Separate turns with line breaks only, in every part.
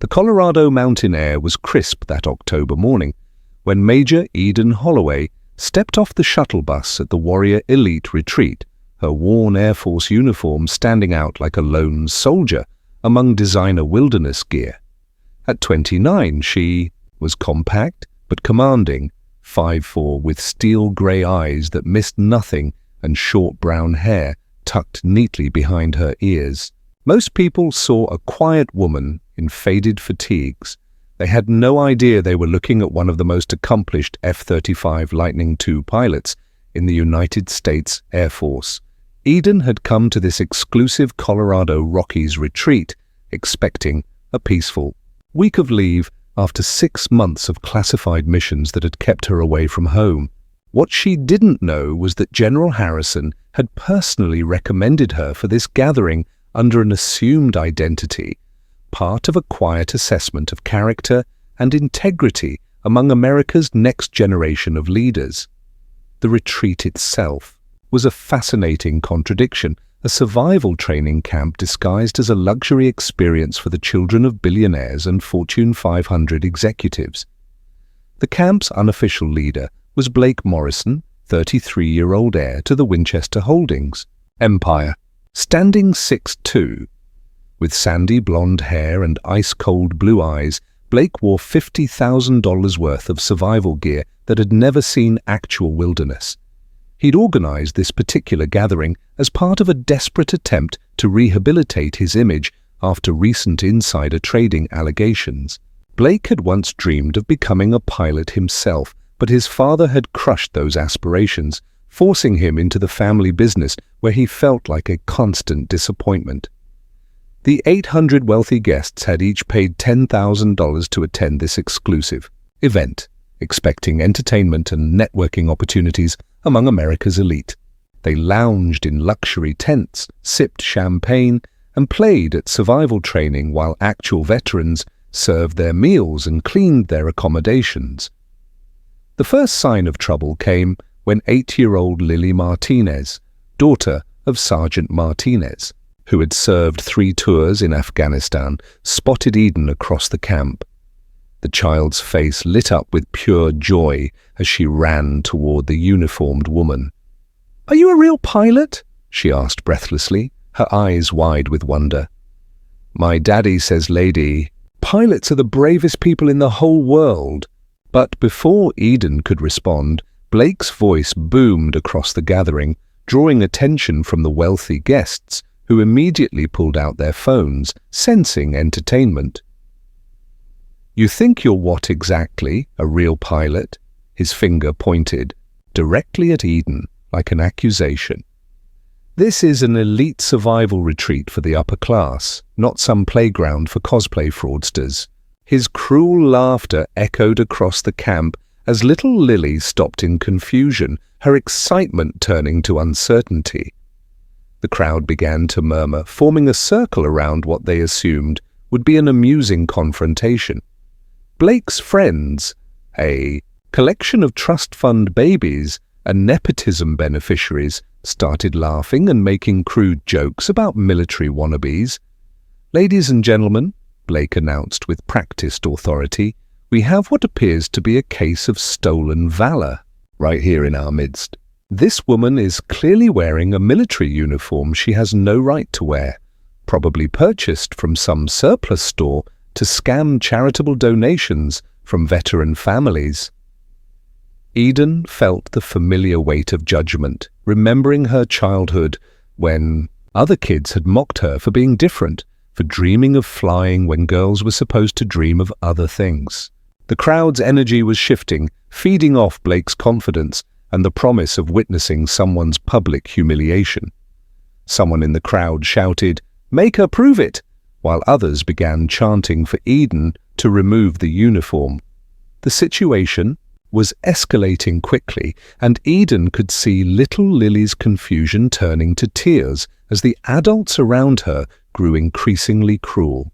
The Colorado mountain air was crisp that October morning when Major Eden Holloway stepped off the shuttle bus at the Warrior Elite Retreat, her worn Air Force uniform standing out like a lone soldier among designer wilderness gear. At 29, she was compact but commanding, 5'4", with steel-grey eyes that missed nothing and short brown hair tucked neatly behind her ears. Most people saw a quiet woman in faded fatigues. They had no idea they were looking at one of the most accomplished F-35 Lightning II pilots in the United States Air Force. Eden had come to this exclusive Colorado Rockies retreat expecting a peaceful week of leave after 6 months of classified missions that had kept her away from home. What she didn't know was that General Harrison had personally recommended her for this gathering under an assumed identity, part of a quiet assessment of character and integrity among America's next generation of leaders. The retreat itself was a fascinating contradiction, a survival training camp disguised as a luxury experience for the children of billionaires and Fortune 500 executives. The camp's unofficial leader was Blake Morrison, 33-year-old heir to the Winchester Holdings empire, standing 6'2". With sandy blonde hair and ice-cold blue eyes, Blake wore $50,000 worth of survival gear that had never seen actual wilderness. He'd organized this particular gathering as part of a desperate attempt to rehabilitate his image after recent insider trading allegations. Blake had once dreamed of becoming a pilot himself, but his father had crushed those aspirations, forcing him into the family business where he felt like a constant disappointment. The 800 wealthy guests had each paid $10,000 to attend this exclusive event, expecting entertainment and networking opportunities among America's elite. They lounged in luxury tents, sipped champagne, and played at survival training while actual veterans served their meals and cleaned their accommodations. The first sign of trouble came when 8-year-old Lily Martinez, daughter of Sergeant Martinez, who had served 3 tours in Afghanistan, spotted Eden across the camp. The child's face lit up with pure joy as she ran toward the uniformed woman. "Are you a real pilot?" she asked breathlessly, her eyes wide with wonder. "My daddy says, lady, pilots are the bravest people in the whole world." But before Eden could respond, Blake's voice boomed across the gathering, drawing attention from the wealthy guests, who immediately pulled out their phones, sensing entertainment. "You think you're what exactly? A real pilot?" His finger pointed directly at Eden, like an accusation. "This is an elite survival retreat for the upper class, not some playground for cosplay fraudsters." His cruel laughter echoed across the camp as little Lily stopped in confusion, her excitement turning to uncertainty. The crowd began to murmur, forming a circle around what they assumed would be an amusing confrontation. Blake's friends, a collection of trust fund babies and nepotism beneficiaries, started laughing and making crude jokes about military wannabes. "Ladies and gentlemen," Blake announced with practiced authority, "we have what appears to be a case of stolen valor right here in our midst. This woman is clearly wearing a military uniform she has no right to wear, probably purchased from some surplus store to scam charitable donations from veteran families." Eden felt the familiar weight of judgment, remembering her childhood when other kids had mocked her for being different, for dreaming of flying when girls were supposed to dream of other things. The crowd's energy was shifting, feeding off Blake's confidence and the promise of witnessing someone's public humiliation. Someone in the crowd shouted, "Make her prove it!" while others began chanting for Eden to remove the uniform. The situation was escalating quickly, and Eden could see little Lily's confusion turning to tears as the adults around her grew increasingly cruel.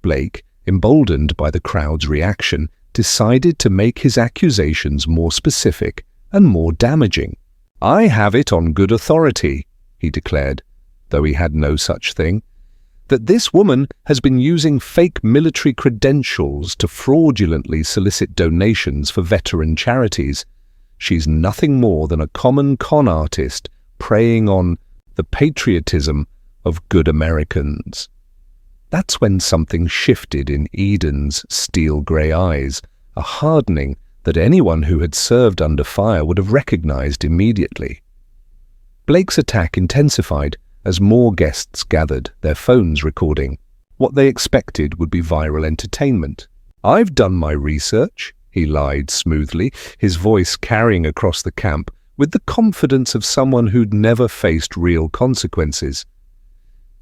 Blake, emboldened by the crowd's reaction, decided to make his accusations more specific and more damaging. "I have it on good authority," he declared, though he had no such thing, that this woman has been using fake military credentials to fraudulently solicit donations for veteran charities. She's nothing more than a common con artist preying on the patriotism of good Americans. That's when something shifted in Eden's steel-grey eyes, a hardening that anyone who had served under fire would have recognized immediately. Blake's attack intensified as more guests gathered, their phones recording. What they expected would be viral entertainment. "I've done my research," he lied smoothly, his voice carrying across the camp with the confidence of someone who'd never faced real consequences.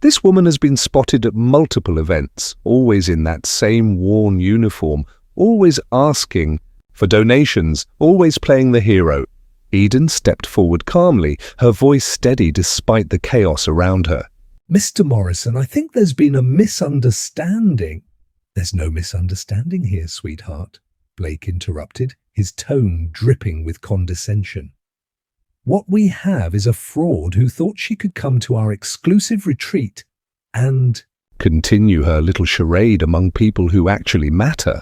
"This woman has been spotted at multiple events, always in that same worn uniform, always asking for donations, always playing the hero." Eden stepped forward calmly, her voice steady despite the chaos around her.
"Mr. Morrison, I think there's been a misunderstanding." "There's no misunderstanding here, sweetheart," Blake interrupted, his tone dripping with condescension. "What we have is a fraud who thought she could come to our exclusive retreat and
continue her little charade among people who actually matter."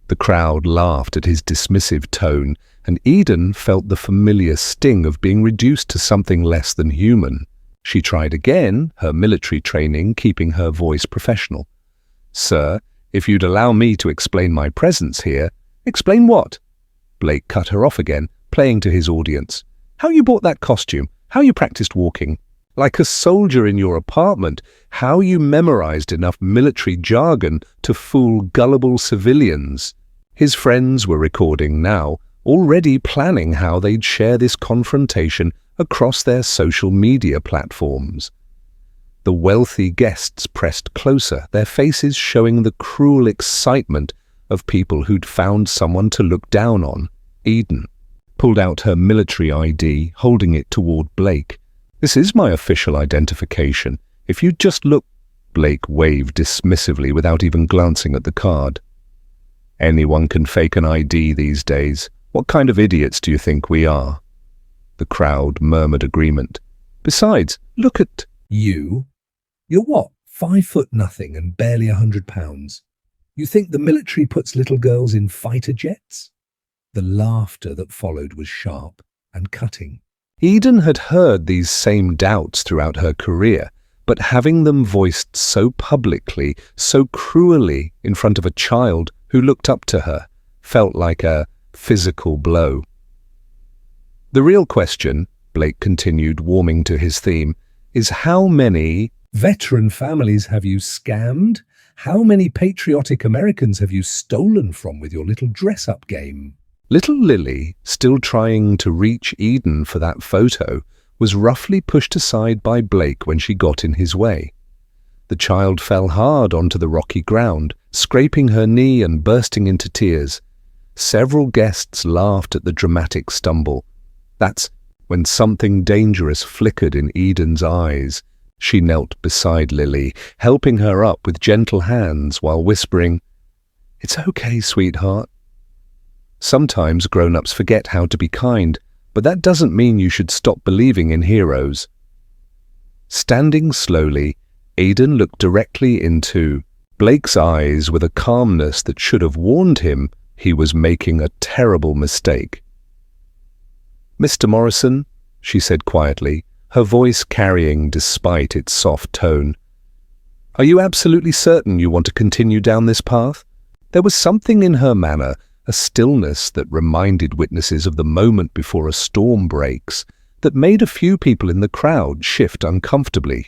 The crowd laughed at his dismissive tone, and Eden felt the familiar sting of being reduced to something less than human. She tried again, her military training keeping her voice professional. "Sir, if you'd allow me to explain my presence here." "Explain what?" Blake cut her off again, playing to his audience. "How you bought that costume, how you practiced walking. Like a soldier in your apartment, how you memorized enough military jargon to fool gullible civilians." His friends were recording now, already planning how they'd share this confrontation across their social media platforms. The wealthy guests pressed closer, their faces showing the cruel excitement of people who'd found someone to look down on. Eden pulled out her military ID, holding it toward Blake. "This is my official identification. If you just look—" Blake waved dismissively without even glancing at the card. "Anyone can fake an ID these days. What kind of idiots do you think we are?" The crowd murmured agreement. "Besides, look at
you. You're what, 5'0" and barely 100 pounds? You think the military puts little girls in fighter jets?" The laughter that followed was sharp and cutting.
Eden had heard these same doubts throughout her career, but having them voiced so publicly, so cruelly in front of a child who looked up to her, felt like a physical blow. "The real question," Blake continued, warming to his theme, "is how many
veteran families have you scammed? How many patriotic Americans have you stolen from with your little dress-up game?"
Little Lily, still trying to reach Eden for that photo, was roughly pushed aside by Blake when she got in his way. The child fell hard onto the rocky ground, scraping her knee and bursting into tears. Several guests laughed at the dramatic stumble. That's when something dangerous flickered in Eden's eyes. She knelt beside Lily, helping her up with gentle hands while whispering, "It's okay, sweetheart." Sometimes grown-ups forget how to be kind, but that doesn't mean you should stop believing in heroes. Standing slowly, Eden looked directly into Blake's eyes with a calmness that should have warned him he was making a terrible mistake. "Mr. Morrison," she said quietly, her voice carrying despite its soft tone, "are you absolutely certain you want to continue down this path?" There was something in her manner, a stillness that reminded witnesses of the moment before a storm breaks, that made a few people in the crowd shift uncomfortably.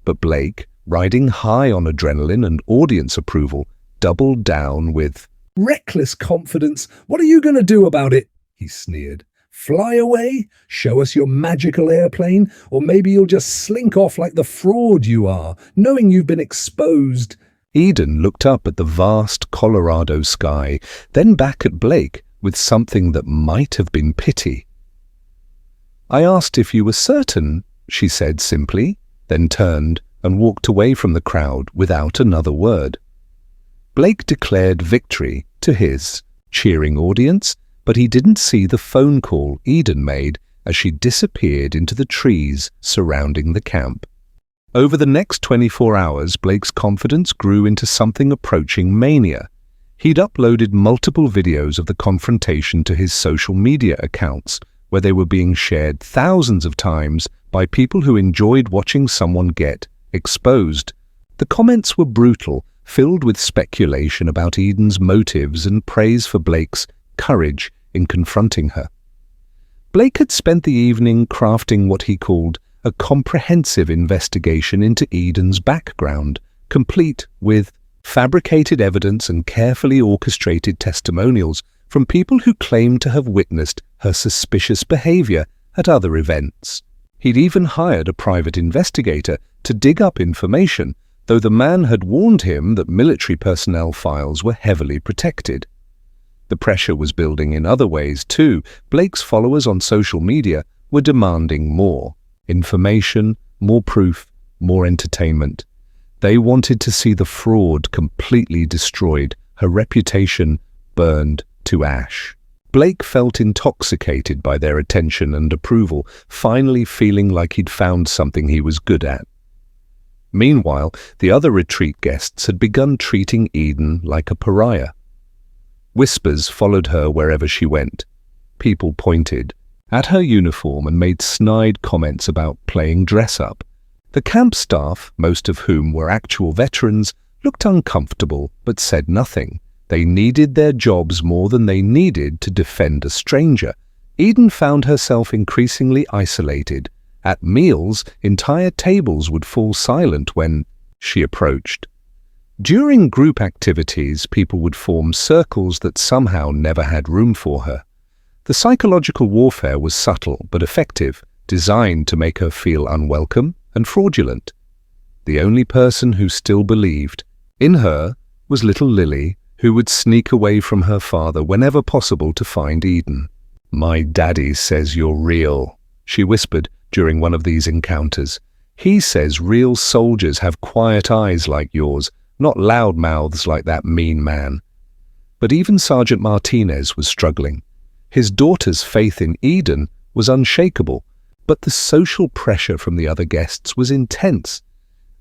But Blake, riding high on adrenaline and audience approval, doubled down with,
"Reckless confidence. What are you going to do about it?" he sneered. "Fly away? Show us your magical airplane? Or maybe you'll just slink off like the fraud you are, knowing you've been exposed."
Eden looked up at the vast Colorado sky, then back at Blake with something that might have been pity. "I asked if you were certain," she said simply, then turned and walked away from the crowd without another word. Blake declared victory to his cheering audience, but he didn't see the phone call Eden made as she disappeared into the trees surrounding the camp. Over the next 24 hours, Blake's confidence grew into something approaching mania. He'd uploaded multiple videos of the confrontation to his social media accounts, where they were being shared thousands of times by people who enjoyed watching someone get exposed. The comments were brutal, filled with speculation about Eden's motives and praise for Blake's courage in confronting her. Blake had spent the evening crafting what he called a comprehensive investigation into Eden's background, complete with fabricated evidence and carefully orchestrated testimonials from people who claimed to have witnessed her suspicious behavior at other events. He'd even hired a private investigator to dig up information, though the man had warned him that military personnel files were heavily protected. The pressure was building in other ways too. Blake's followers on social media were demanding more information, more proof, more entertainment. They wanted to see the fraud completely destroyed, her reputation burned to ash. Blake felt intoxicated by their attention and approval, finally feeling like he'd found something he was good at. Meanwhile, the other retreat guests had begun treating Eden like a pariah. Whispers followed her wherever she went. People pointed at her uniform and made snide comments about playing dress-up. The camp staff, most of whom were actual veterans, looked uncomfortable but said nothing. They needed their jobs more than they needed to defend a stranger. Eden found herself increasingly isolated. At meals, entire tables would fall silent when she approached. During group activities, people would form circles that somehow never had room for her. The psychological warfare was subtle but effective, designed to make her feel unwelcome and fraudulent. The only person who still believed in her was little Lily, who would sneak away from her father whenever possible to find Eden. "My daddy says you're real," she whispered during one of these encounters. "He says real soldiers have quiet eyes like yours, not loud mouths like that mean man." But even Sergeant Martinez was struggling. His daughter's faith in Eden was unshakable, but the social pressure from the other guests was intense.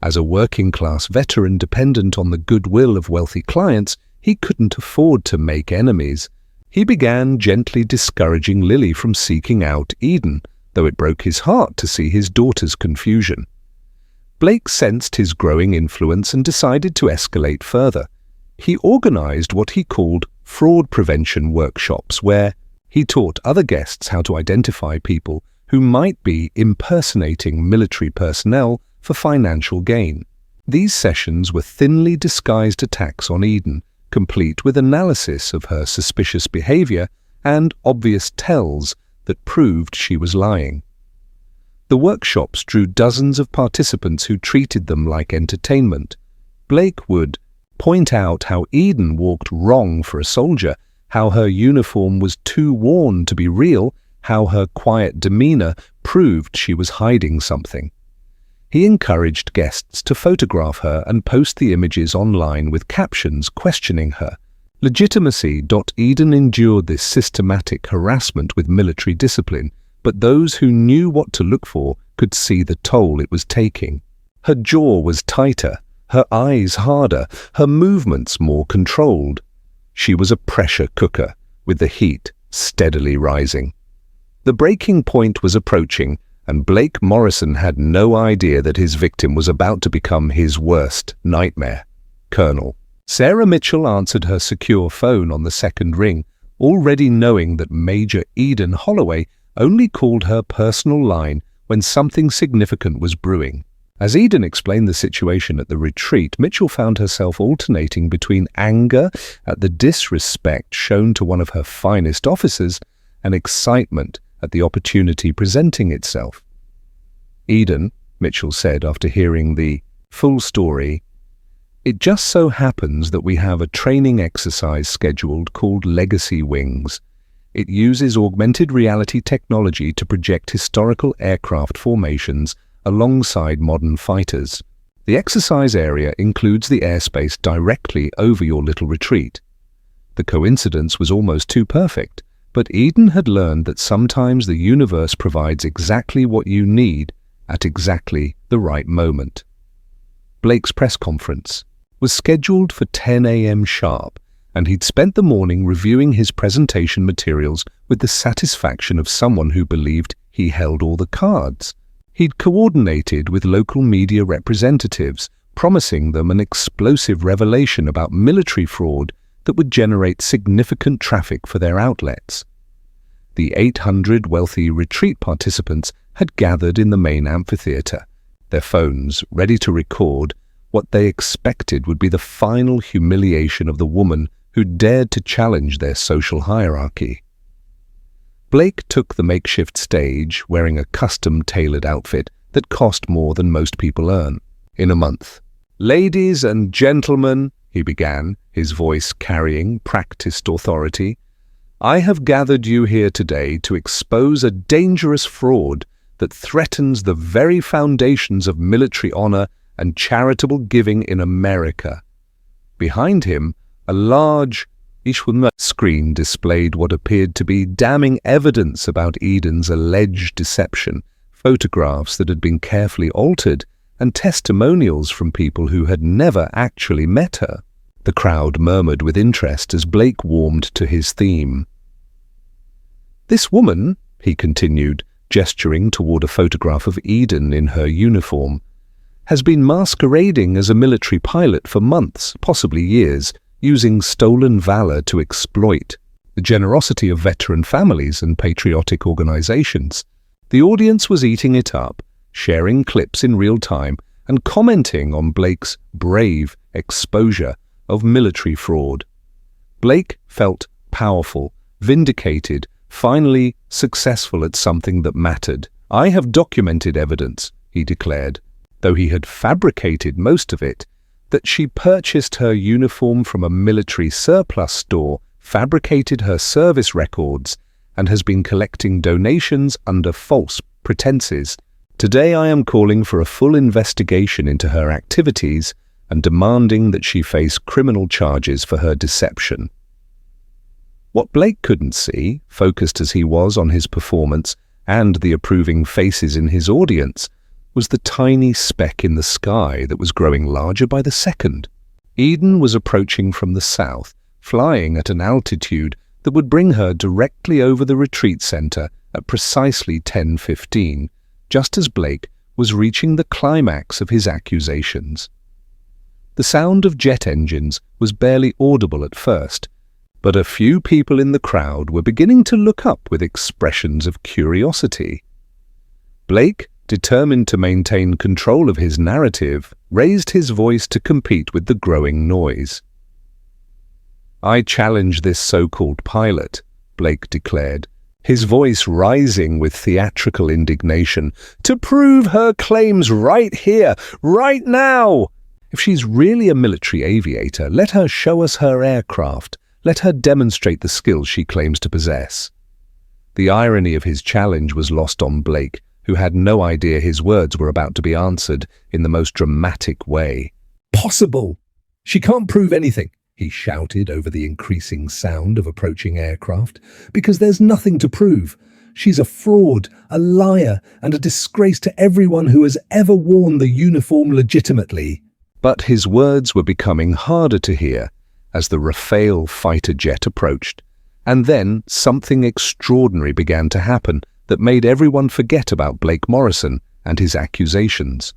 As a working-class veteran dependent on the goodwill of wealthy clients, he couldn't afford to make enemies. He began gently discouraging Lily from seeking out Eden, though it broke his heart to see his daughter's confusion. Blake sensed his growing influence and decided to escalate further. He organized what he called fraud prevention workshops, where he taught other guests how to identify people who might be impersonating military personnel for financial gain. These sessions were thinly disguised attacks on Eden, complete with analysis of her suspicious behavior and obvious tells that proved she was lying. The workshops drew dozens of participants who treated them like entertainment. Blake would point out how Eden walked wrong for a soldier, how her uniform was too worn to be real, how her quiet demeanor proved she was hiding something. He encouraged guests to photograph her and post the images online with captions questioning her legitimacy. Eden endured this systematic harassment with military discipline, but those who knew what to look for could see the toll it was taking. Her jaw was tighter, her eyes harder, her movements more controlled. She was a pressure cooker, with the heat steadily rising. The breaking point was approaching, and Blake Morrison had no idea that his victim was about to become his worst nightmare. Colonel Sarah Mitchell answered her secure phone on the second ring, already knowing that Major Eden Holloway only called her personal line when something significant was brewing. As Eden explained the situation at the retreat, Mitchell found herself alternating between anger at the disrespect shown to one of her finest officers and excitement at the opportunity presenting itself. "Eden," Mitchell said after hearing the full story, "it just so happens that we have a training exercise scheduled called Legacy Wings. It uses augmented reality technology to project historical aircraft formations alongside modern fighters. The exercise area includes the airspace directly over your little retreat." The coincidence was almost too perfect, but Eden had learned that sometimes the universe provides exactly what you need at exactly the right moment. Blake's press conference was scheduled for 10 a.m. sharp, and he'd spent the morning reviewing his presentation materials with the satisfaction of someone who believed he held all the cards. He'd coordinated with local media representatives, promising them an explosive revelation about military fraud that would generate significant traffic for their outlets. The 800 wealthy retreat participants had gathered in the main amphitheater, their phones ready to record what they expected would be the final humiliation of the woman who dared to challenge their social hierarchy. Blake took the makeshift stage wearing a custom-tailored outfit that cost more than most people earn in a month. "Ladies and gentlemen," he began, his voice carrying practiced authority, "I have gathered you here today to expose a dangerous fraud that threatens the very foundations of military honor and charitable giving in America." Behind him, a large screen displayed what appeared to be damning evidence about Eden's alleged deception, photographs that had been carefully altered, and testimonials from people who had never actually met her. The crowd murmured with interest as Blake warmed to his theme. "This woman," he continued, gesturing toward a photograph of Eden in her uniform, "has been masquerading as a military pilot for months, possibly years, using stolen valor to exploit the generosity of veteran families and patriotic organizations." The audience was eating it up, sharing clips in real time and commenting on Blake's brave exposure of military fraud. Blake felt powerful, vindicated, finally successful at something that mattered. "I have documented evidence," he declared, though he had fabricated most of it, that she purchased her uniform from a military surplus store, fabricated her service records, and has been collecting donations under false pretenses. "Today I am calling for a full investigation into her activities and demanding that she face criminal charges for her deception." What Blake couldn't see, focused as he was on his performance and the approving faces in his audience, was the tiny speck in the sky that was growing larger by the second. Eden was approaching from the south, flying at an altitude that would bring her directly over the retreat center at precisely 10:15, just as Blake was reaching the climax of his accusations. The sound of jet engines was barely audible at first, but a few people in the crowd were beginning to look up with expressions of curiosity. Blake, determined to maintain control of his narrative, raised his voice to compete with the growing noise. "I challenge this so-called pilot," Blake declared, his voice rising with theatrical indignation, "to prove her claims right here, right now. If she's really a military aviator, let her show us her aircraft. Let her demonstrate the skills she claims to possess." The irony of his challenge was lost on Blake, who had no idea his words were about to be answered in the most dramatic way. "Possible! She can't prove anything," he shouted over the increasing sound of approaching aircraft, "because there's nothing to prove. She's a fraud, a liar, and a disgrace to everyone who has ever worn the uniform legitimately." But his words were becoming harder to hear as the Rafale fighter jet approached, and then something extraordinary began to happen that made everyone forget about Blake Morrison and his accusations.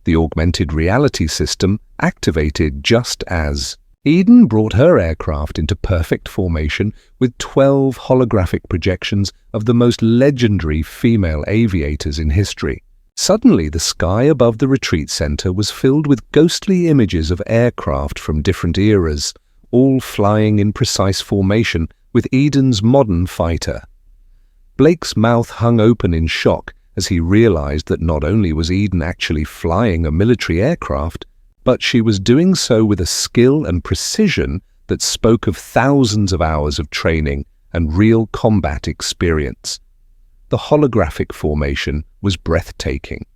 The augmented reality system activated just as Eden brought her aircraft into perfect formation with 12 holographic projections of the most legendary female aviators in history. Suddenly, the sky above the retreat center was filled with ghostly images of aircraft from different eras, all flying in precise formation with Eden's modern fighter. Blake's mouth hung open in shock as he realized that not only was Eden actually flying a military aircraft, but she was doing so with a skill and precision that spoke of thousands of hours of training and real combat experience. The holographic formation was breathtaking.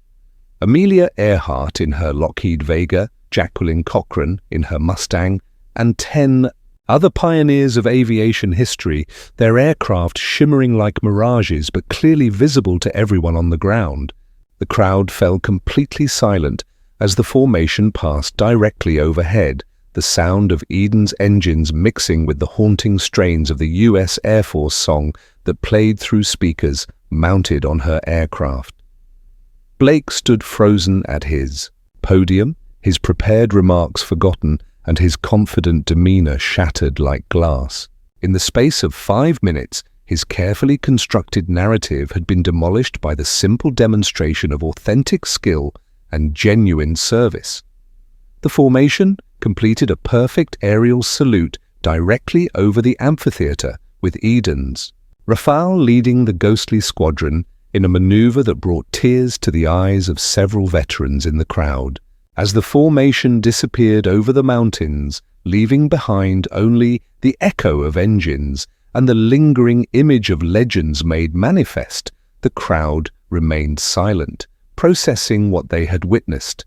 Amelia Earhart in her Lockheed Vega, Jacqueline Cochran in her Mustang, and 10 other pioneers of aviation history, their aircraft shimmering like mirages but clearly visible to everyone on the ground. The crowd fell completely silent As the formation passed directly overhead, the sound of Eden's engines mixing with the haunting strains of the U.S. Air Force song that played through speakers mounted on her aircraft. Blake stood frozen at his podium, his prepared remarks forgotten, and his confident demeanor shattered like glass. In the space of 5 minutes, his carefully constructed narrative had been demolished by the simple demonstration of authentic skill and genuine service. The formation completed a perfect aerial salute directly over the amphitheater, with Eden's Rafale leading the ghostly squadron in a maneuver that brought tears to the eyes of several veterans in the crowd. As the formation disappeared over the mountains, leaving behind only the echo of engines and the lingering image of legends made manifest, the crowd remained silent, processing what they had witnessed.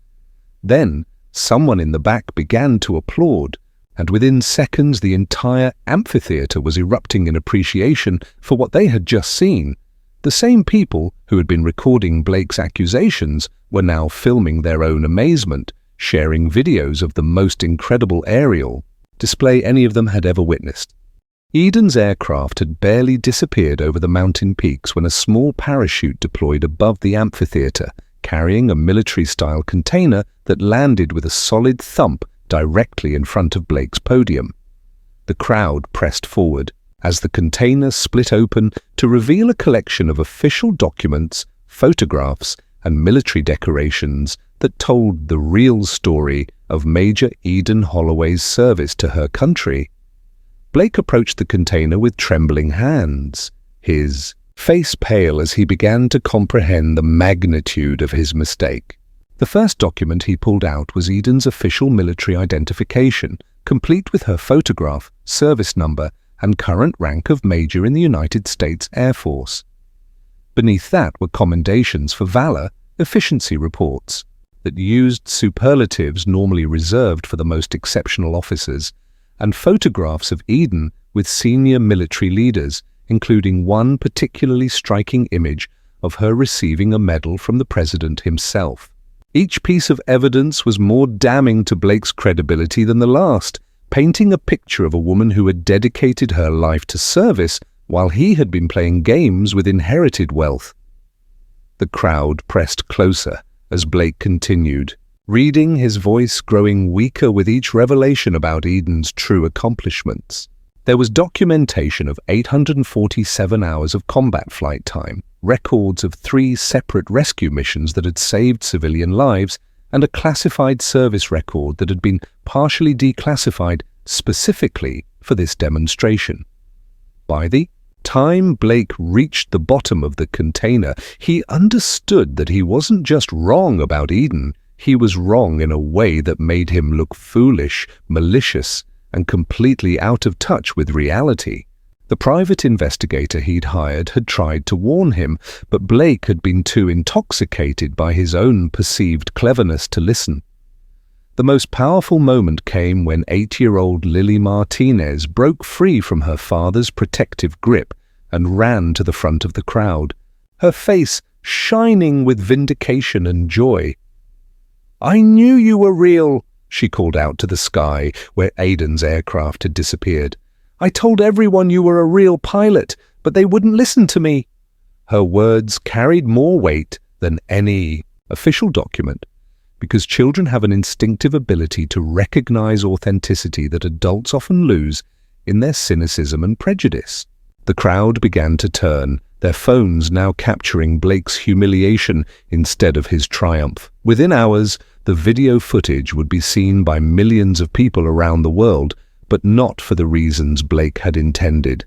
Then, someone in the back began to applaud, and within seconds the entire amphitheater was erupting in appreciation for what they had just seen. The same people who had been recording Blake's accusations were now filming their own amazement, sharing videos of the most incredible aerial display any of them had ever witnessed. Eden's aircraft had barely disappeared over the mountain peaks when a small parachute deployed above the amphitheater, carrying a military-style container that landed with a solid thump directly in front of Blake's podium. The crowd pressed forward as the container split open to reveal a collection of official documents, photographs, and military decorations that told the real story of Major Eden Holloway's service to her country. Blake approached the container with trembling hands, his face pale as he began to comprehend the magnitude of his mistake. The first document he pulled out was Eden's official military identification, complete with her photograph, service number, and current rank of Major in the United States Air Force. Beneath that were commendations for valor, efficiency reports that used superlatives normally reserved for the most exceptional officers, and photographs of Eden with senior military leaders, including one particularly striking image of her receiving a medal from the president himself. Each piece of evidence was more damning to Blake's credibility than the last, painting a picture of a woman who had dedicated her life to service while he had been playing games with inherited wealth. The crowd pressed closer as Blake continued, reading, his voice growing weaker with each revelation about Eden's true accomplishments. There was documentation of 847 hours of combat flight time, records of 3 separate rescue missions that had saved civilian lives, and a classified service record that had been partially declassified specifically for this demonstration. By the time Blake reached the bottom of the container, he understood that he wasn't just wrong about Eden, he was wrong in a way that made him look foolish, malicious, and completely out of touch with reality. The private investigator he'd hired had tried to warn him, but Blake had been too intoxicated by his own perceived cleverness to listen. The most powerful moment came when 8-year-old Lily Martinez broke free from her father's protective grip and ran to the front of the crowd, her face shining with vindication and joy. "I knew you were real," she called out to the sky where Eden's aircraft had disappeared. "I told everyone you were a real pilot, but they wouldn't listen to me." Her words carried more weight than any official document, because children have an instinctive ability to recognize authenticity that adults often lose in their cynicism and prejudice. The crowd began to turn, their phones now capturing Blake's humiliation instead of his triumph. Within hours, the video footage would be seen by millions of people around the world, but not for the reasons Blake had intended.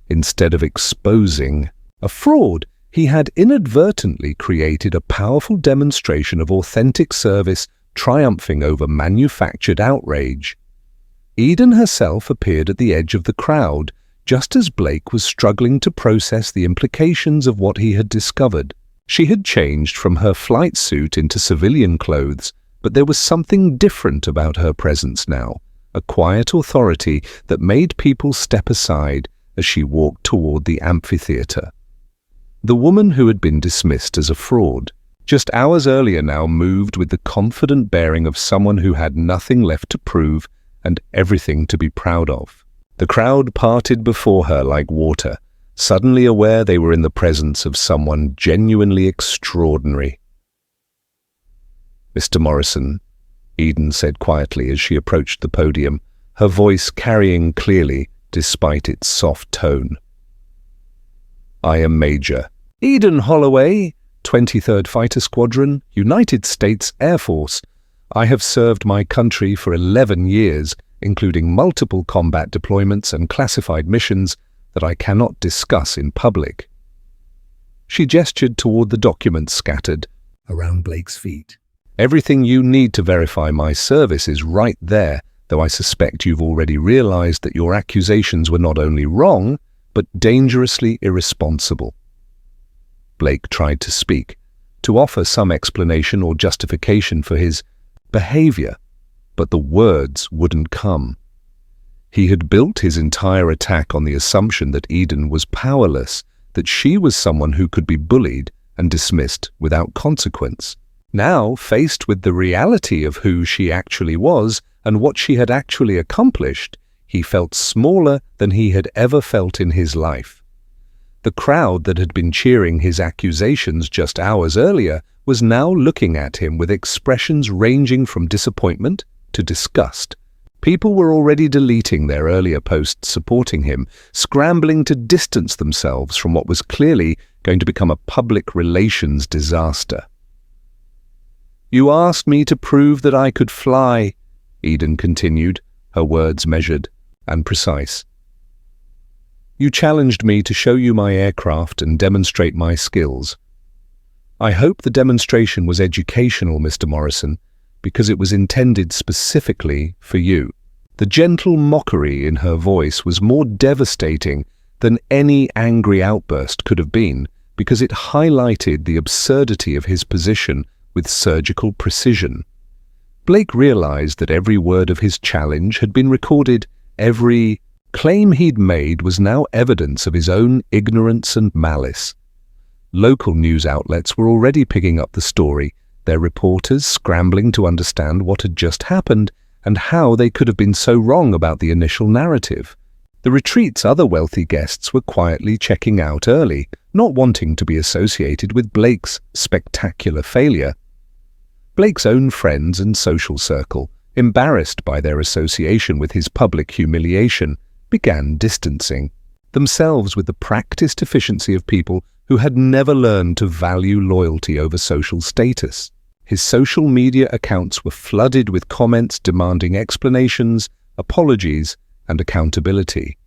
Instead of exposing a fraud, he had inadvertently created a powerful demonstration of authentic service triumphing over manufactured outrage. Eden herself appeared at the edge of the crowd, just as Blake was struggling to process the implications of what he had discovered. She had changed from her flight suit into civilian clothes, but there was something different about her presence now, a quiet authority that made people step aside as she walked toward the amphitheater. The woman who had been dismissed as a fraud, just hours earlier now moved with the confident bearing of someone who had nothing left to prove and everything to be proud of. The crowd parted before her like water, suddenly aware they were in the presence of someone genuinely extraordinary. "Mr. Morrison," Eden said quietly as she approached the podium, her voice carrying clearly despite its soft tone. "I am Major Eden Holloway, 23rd Fighter Squadron, United States Air Force. I have served my country for 11 years, including multiple combat deployments and classified missions that I cannot discuss in public." She gestured toward the documents scattered
around Blake's feet.
"Everything you need to verify my service is right there, though I suspect you've already realized that your accusations were not only wrong, but dangerously irresponsible." Blake tried to speak, to offer some explanation or justification for his behavior, but the words wouldn't come. He had built his entire attack on the assumption that Eden was powerless, that she was someone who could be bullied and dismissed without consequence. Now, faced with the reality of who she actually was and what she had actually accomplished, he felt smaller than he had ever felt in his life. The crowd that had been cheering his accusations just hours earlier was now looking at him with expressions ranging from disappointment to disgust. People were already deleting their earlier posts supporting him, scrambling to distance themselves from what was clearly going to become a public relations disaster. "You asked me to prove that I could fly," Eden continued, her words measured and precise. "You challenged me to show you my aircraft and demonstrate my skills. I hope the demonstration was educational, Mr. Morrison, because it was intended specifically for you." The gentle mockery in her voice was more devastating than any angry outburst could have been, because it highlighted the absurdity of his position with surgical precision. Blake realized that every word of his challenge had been recorded. Every claim he'd made was now evidence of his own ignorance and malice. Local news outlets were already picking up the story, their reporters scrambling to understand what had just happened and how they could have been so wrong about the initial narrative. The retreat's other wealthy guests were quietly checking out early, not wanting to be associated with Blake's spectacular failure. Blake's own friends and social circle, embarrassed by their association with his public humiliation, began distancing themselves with the practiced efficiency of people who had never learned to value loyalty over social status. His social media accounts were flooded with comments demanding explanations, apologies, and accountability.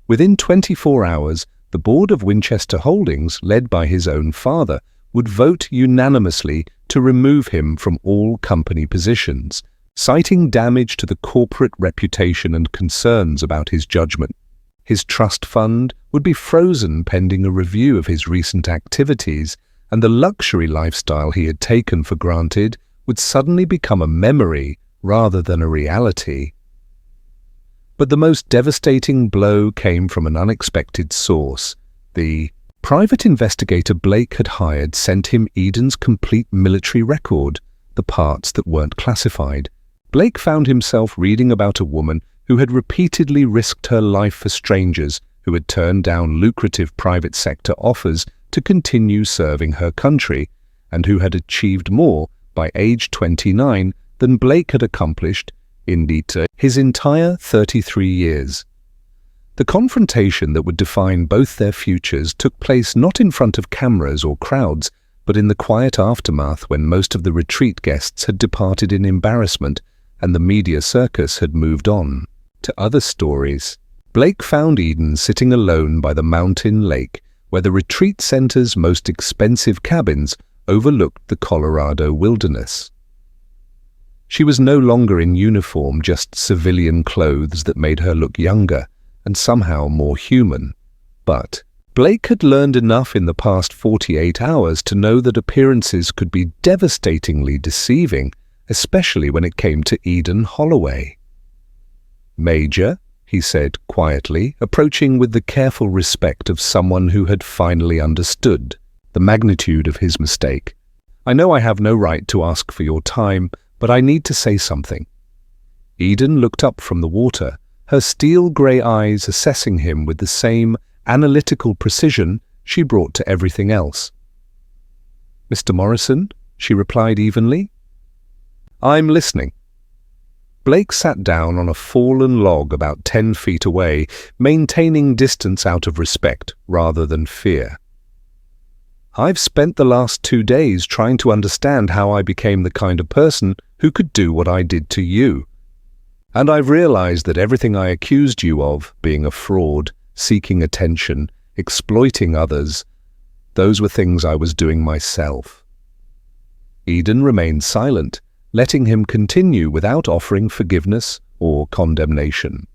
Within 24 hours, the board of Winchester Holdings, led by his own father, would vote unanimously to remove him from all company positions, citing damage to the corporate reputation and concerns about his judgment. His trust fund would be frozen pending a review of his recent activities, and the luxury lifestyle he had taken for granted would suddenly become a memory rather than a reality. But the most devastating blow came from an unexpected source. The private investigator Blake had hired sent him Eden's complete military record, the parts that weren't classified. Blake found himself reading about a woman who had repeatedly risked her life for strangers, who had turned down lucrative private sector offers to continue serving her country, and who had achieved more by age 29 than Blake had accomplished in his entire 33 years. The confrontation that would define both their futures took place not in front of cameras or crowds, but in the quiet aftermath when most of the retreat guests had departed in embarrassment and the media circus had moved on to other stories. Blake found Eden sitting alone by the mountain lake, where the retreat center's most expensive cabins overlooked the Colorado wilderness. She was no longer in uniform, just civilian clothes that made her look younger and somehow more human. But Blake had learned enough in the past 48 hours to know that appearances could be devastatingly deceiving, especially when it came to Eden Holloway. "Major," he said quietly, approaching with the careful respect of someone who had finally understood the magnitude of his mistake. I know I have no right to ask for your time, but I need to say something." Eden looked up from the water, her steel-grey eyes assessing him with the same analytical precision she brought to everything else. "Mr. Morrison," she replied evenly. "I'm listening." Blake sat down on a fallen log about 10 feet away, maintaining distance out of respect rather than fear. "I've spent the last 2 days trying to understand how I became the kind of person who could do what I did to you. And I've realized that everything I accused you of, being a fraud, seeking attention, exploiting others, those were things I was doing myself." Eden remained silent, letting him continue without offering forgiveness or condemnation.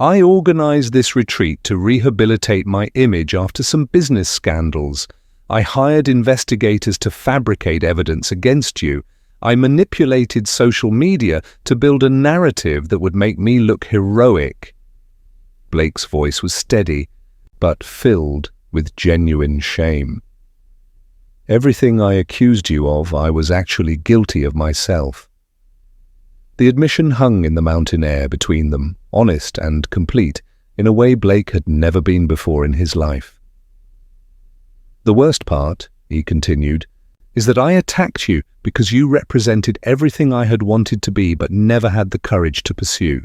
"I organized this retreat to rehabilitate my image after some business scandals. I hired investigators to fabricate evidence against you. I manipulated social media to build a narrative that would make me look heroic." Blake's voice was steady, but filled with genuine shame. "Everything I accused you of, I was actually guilty of myself." The admission hung in the mountain air between them, honest and complete, in a way Blake had never been before in his life. "The worst part," he continued, "is that I attacked you because you represented everything I had wanted to be but never had the courage to pursue.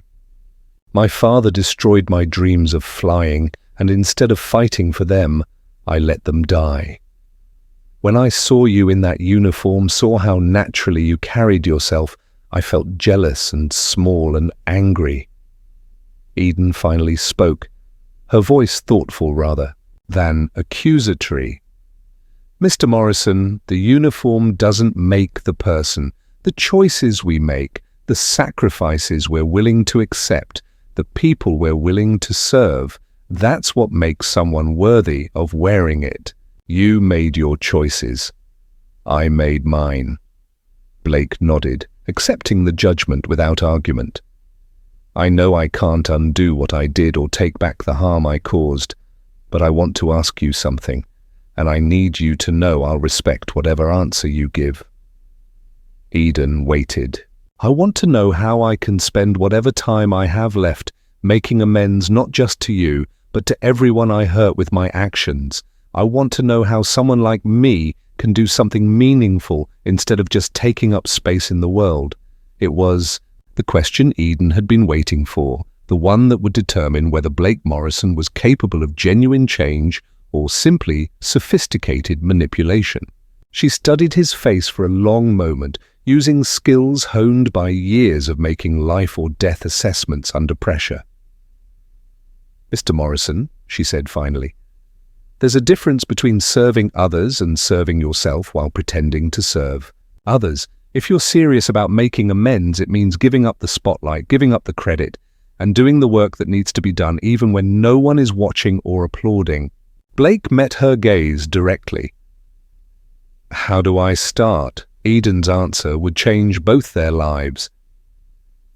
My father destroyed my dreams of flying, and instead of fighting for them, I let them die. When I saw you in that uniform, saw how naturally you carried yourself, I felt jealous and small and angry." Eden finally spoke, her voice thoughtful rather than accusatory. "Mr. Morrison, the uniform doesn't make the person. The choices we make, the sacrifices we're willing to accept, the people we're willing to serve, that's what makes someone worthy of wearing it. You made your choices. I made mine." Blake nodded, accepting the judgment without argument. "I know I can't undo what I did or take back the harm I caused, but I want to ask you something, and I need you to know I'll respect whatever answer you give." Eden waited. "I want to know how I can spend whatever time I have left making amends not just to you, but to everyone I hurt with my actions. I want to know how someone like me can do something meaningful instead of just taking up space in the world." It was the question Eden had been waiting for, the one that would determine whether Blake Morrison was capable of genuine change or simply sophisticated manipulation. She studied his face for a long moment, using skills honed by years of making life or death assessments under pressure. "Mr. Morrison," she said finally, "there's a difference between serving others and serving yourself while pretending to serve others. If you're serious about making amends, it means giving up the spotlight, giving up the credit, and doing the work that needs to be done even when no one is watching or applauding." Blake met her gaze directly. "How do I start?" Eden's answer would change both their lives.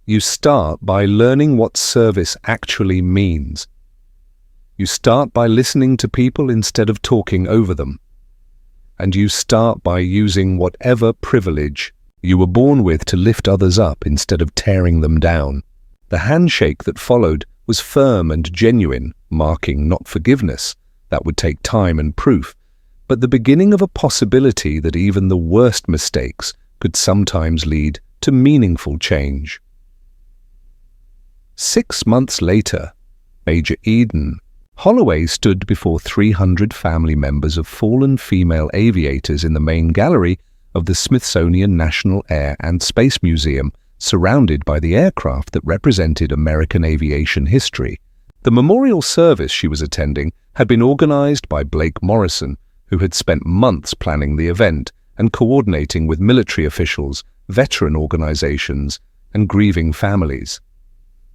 "You start by learning what service actually means. You start by listening to people instead of talking over them. And you start by using whatever privilege you were born with to lift others up instead of tearing them down." The handshake that followed was firm and genuine, marking not forgiveness, that would take time and proof, but the beginning of a possibility that even the worst mistakes could sometimes lead to meaningful change. 6 months later, Major Eden Holloway stood before 300 family members of fallen female aviators in the main gallery of the Smithsonian National Air and Space Museum, surrounded by the aircraft that represented American aviation history. The memorial service she was attending had been organized by Blake Morrison, who had spent months planning the event and coordinating with military officials, veteran organizations, and grieving families.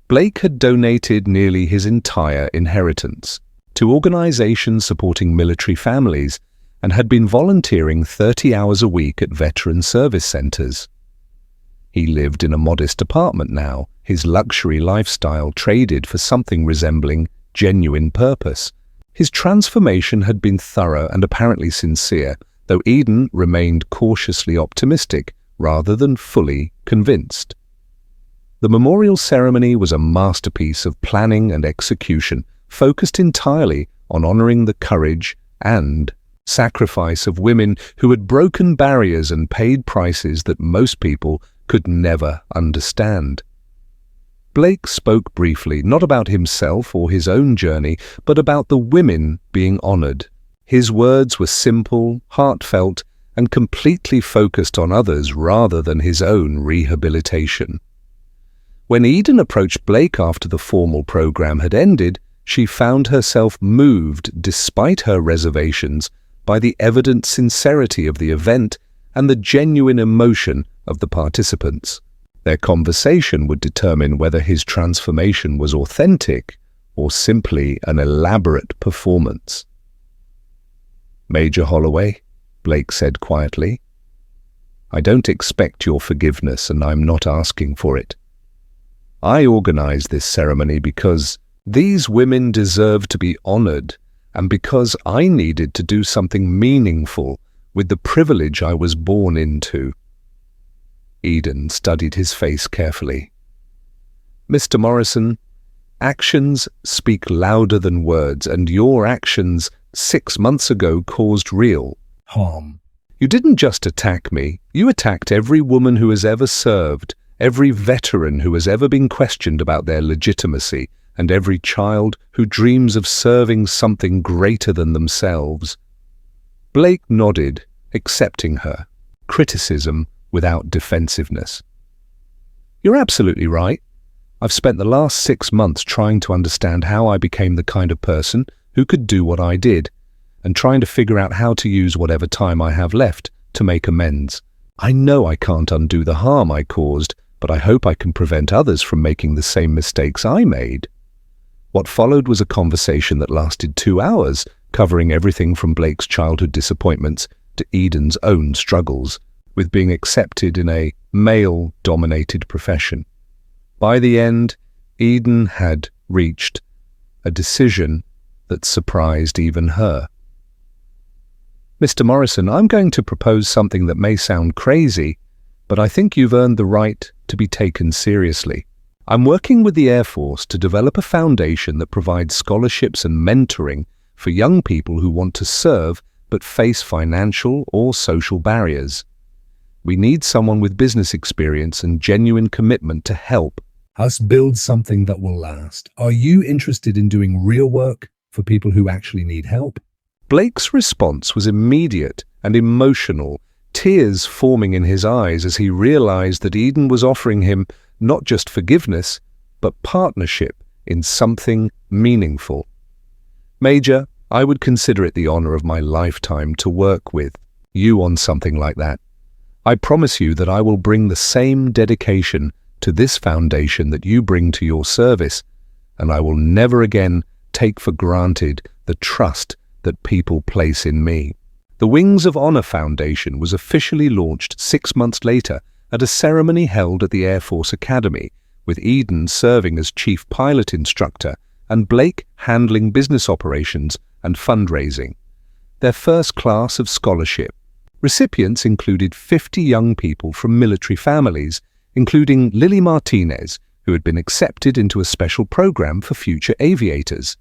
Blake had donated nearly his entire inheritance to organizations supporting military families and had been volunteering 30 hours a week at veteran service centers. He lived in a modest apartment now, his luxury lifestyle traded for something resembling genuine purpose. His transformation had been thorough and apparently sincere, though Eden remained cautiously optimistic rather than fully convinced. The memorial ceremony was a masterpiece of planning and execution, focused entirely on honoring the courage and sacrifice of women who had broken barriers and paid prices that most people could never understand. Blake spoke briefly, not about himself or his own journey, but about the women being honored. His words were simple, heartfelt, and completely focused on others rather than his own rehabilitation. When Eden approached Blake after the formal program had ended, she found herself moved, despite her reservations, by the evident sincerity of the event and the genuine emotion of the participants. Their conversation would determine whether his transformation was authentic or simply an elaborate performance. "Major Holloway," Blake said quietly, "I don't expect your forgiveness, and I'm not asking for it. I organized this ceremony because these women deserve to be honored, and because I needed to do something meaningful with the privilege I was born into." Eden studied his face carefully. "Mr. Morrison, actions speak louder than words, and your actions 6 months ago caused real
Harm.
You didn't just attack me, you attacked every woman who has ever served, every veteran who has ever been questioned about their legitimacy, and every child who dreams of serving something greater than themselves." Blake nodded, accepting her criticism without defensiveness. "You're absolutely right. I've spent the last 6 months trying to understand how I became the kind of person who could do what I did, and trying to figure out how to use whatever time I have left to make amends. I know I can't undo the harm I caused, but I hope I can prevent others from making the same mistakes I made." What followed was a conversation that lasted 2 hours, covering everything from Blake's childhood disappointments to Eden's own struggles with being accepted in a male-dominated profession. By the end, Eden had reached a decision that surprised even her. "Mr. Morrison, I'm going to propose something that may sound crazy, but I think you've earned the right to be taken seriously. I'm working with the Air Force to develop a foundation that provides scholarships and mentoring for young people who want to serve but face financial or social barriers. We need someone with business experience and genuine commitment to help
Us build something that will last. Are you interested in doing real work for people who actually need help?"
Blake's response was immediate and emotional, tears forming in his eyes as he realized that Eden was offering him not just forgiveness, but partnership in something meaningful. "Major, I would consider it the honor of my lifetime to work with you on something like that. I promise you that I will bring the same dedication to this foundation that you bring to your service, and I will never again take for granted the trust that people place in me." The Wings of Honor Foundation was officially launched 6 months later at a ceremony held at the Air Force Academy, with Eden serving as chief pilot instructor and Blake handling business operations and fundraising. Their first class of scholarship. Recipients included 50 young people from military families, including Lily Martinez, who had been accepted into a special program for future aviators.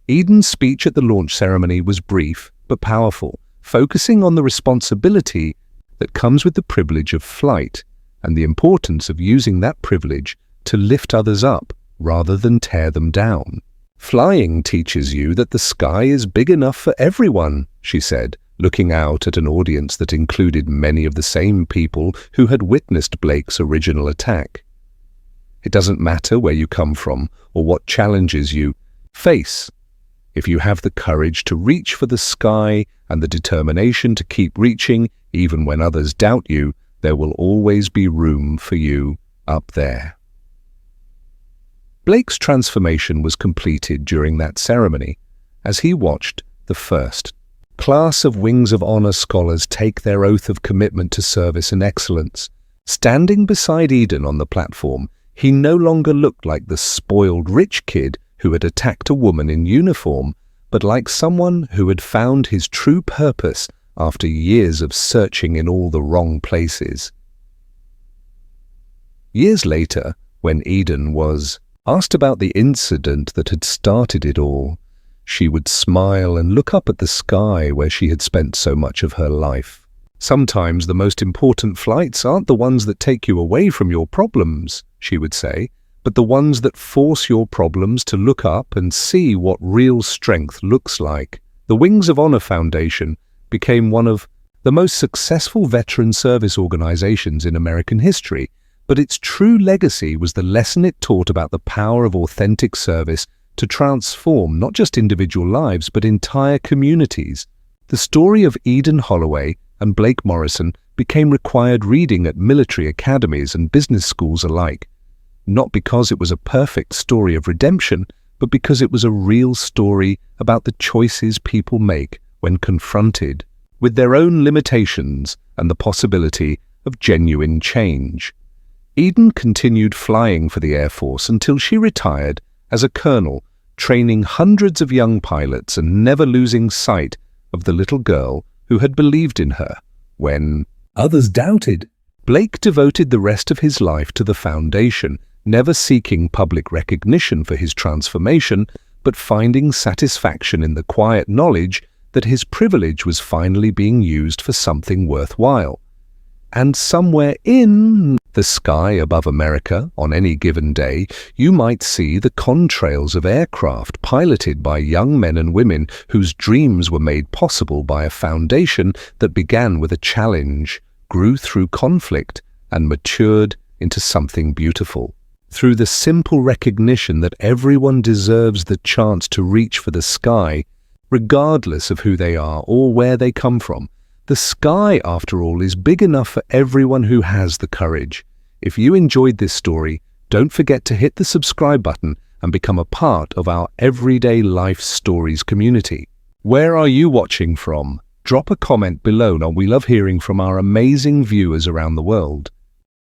Eden's speech at the launch ceremony was brief but powerful, focusing on the responsibility that comes with the privilege of flight and the importance of using that privilege to lift others up rather than tear them down. "Flying teaches you that the sky is big enough for everyone," she said, looking out at an audience that included many of the same people who had witnessed Blake's original attack. "It doesn't matter where you come from or what challenges you face. If you have the courage to reach for the sky and the determination to keep reaching, even when others doubt you, there will always be room for you up there." Blake's transformation was completed during that ceremony as he watched the first class of Wings of Honor scholars take their oath of commitment to service and excellence. Standing beside Eden on the platform, he no longer looked like the spoiled rich kid who had attacked a woman in uniform, but like someone who had found his true purpose after years of searching in all the wrong places. Years later, when Eden was asked about the incident that had started it all, she would smile and look up at the sky where she had spent so much of her life. "Sometimes the most important flights aren't the ones that take you away from your problems," she would say, "but the ones that force your problems to look up and see what real strength looks like." The Wings of Honor Foundation became one of the most successful veteran service organizations in American history, but its true legacy was the lesson it taught about the power of authentic service to transform not just individual lives but entire communities. The story of Eden Holloway and Blake Morrison became required reading at military academies and business schools alike, not because it was a perfect story of redemption, but because it was a real story about the choices people make when confronted with their own limitations and the possibility of genuine change. Eden continued flying for the Air Force until she retired as a colonel, training hundreds of young pilots and never losing sight of the little girl who had believed in her when
others doubted.
Blake devoted the rest of his life to the foundation, never seeking public recognition for his transformation, but finding satisfaction in the quiet knowledge that his privilege was finally being used for something worthwhile. And somewhere in the sky above America, on any given day, you might see the contrails of aircraft piloted by young men and women whose dreams were made possible by a foundation that began with a challenge, grew through conflict, and matured into something beautiful. Through the simple recognition that everyone deserves the chance to reach for the sky, regardless of who they are or where they come from. The sky, after all, is big enough for everyone who has the courage. If you enjoyed this story, don't forget to hit the subscribe button and become a part of our Everyday Life Stories community. Where are you watching from? Drop a comment below, and we love hearing from our amazing viewers around the world.